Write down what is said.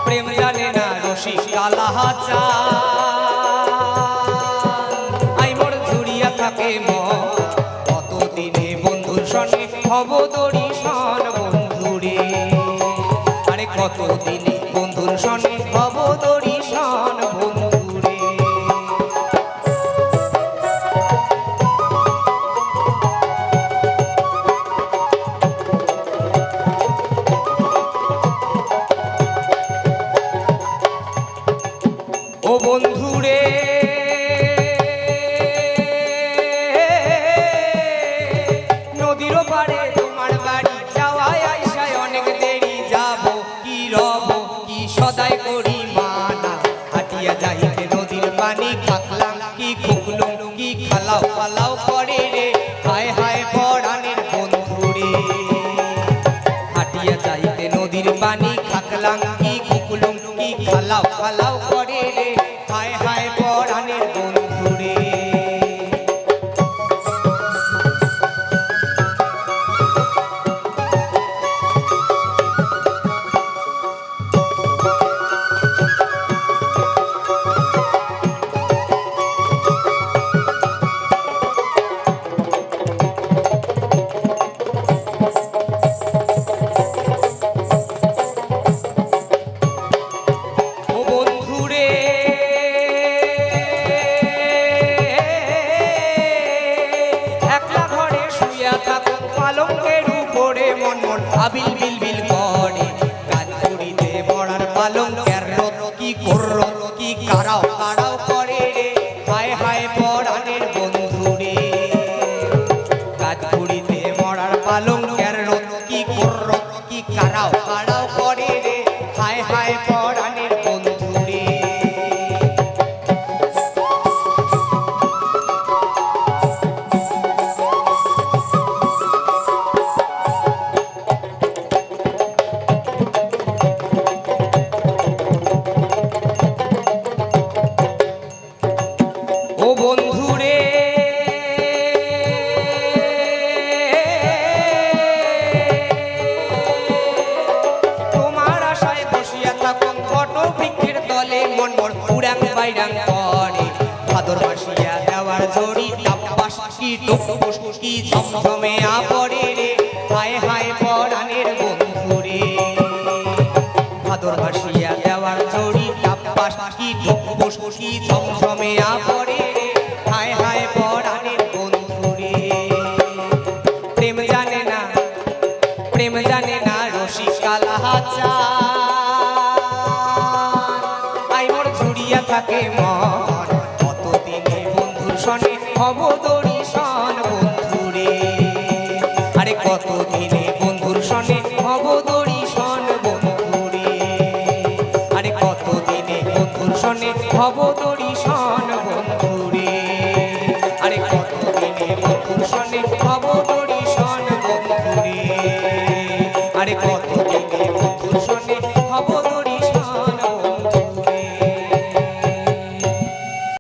প্রেম জানে না রসিক কালাহাচান আই মোর জুড়িয়া থাকে মন কতদিনে বন্ধুর সনে হব দরিশন বন্ধুরে। আরে কতদিনে বন্ধুর সনে হব দরিশন বন্ধুরে। ও বন্ধুরে নদীর পাড়ে তোমার বাড়ি যাওয়ায় আইসায় অনেক দেরি, যাব কি রব কি সদাই করি মানা। হাটিয়া যাইতে নদীর পানি থাকলাম কি খুকলুম কি খালাও খালাও করে রে, হায় হায় পরাণের বন্ধুরে। হাটিয়া যাইতে নদীর পানি থাকলাম কি খুকলুম কি খালাও খালাও করে রে, হায় হায় পরাণের বন্ধুরে। ও বন্ধুরে একলা ঘরে শুইয়া থাকো পালঙ্কের উপরে মন মন আবিল বিল বিল করে। কাজ করিতে পড়ার পালঙ্কের রত কি করর কি কারাও কারাও করে রে, হায় হায় পরাণের বন্ধুরে। কাজ করিতে মরার পালঙ্কের রত কি করর কি কারাও কারাও করে রে, হায় হায় পরাণের বন্ধুরে। ও বন্ধুরে তোমার আশায় বসিয়া থাকুন বট বৃক্ষের তলে মন মন উড়াং বাইরাং করে। ভাদর বাসিয়া দেওয়ার জড়ি তাপবাস কি টুকটুস কি ঝমঝমে আপরে রে, হায় হায় পরাণের বন্ধুরে। ভাদর বাসিয়া দেওয়ার জড়ি তাপবাস কি টুকটুস কি ঝমঝমে আপরে রে, হায় হায় পরাণের বন্ধুরে। প্রেম জানে না রসিক কালাহাচান আই মোর জুড়িয়া থাকে মন কতদিনে বন্ধুর সনে হব দরিশন বন্ধুরে। আরে কতদিনে বন্ধুর সনে হব দরিশন বন্ধুরে। আরে কতদিনে বন্ধুর সনে হব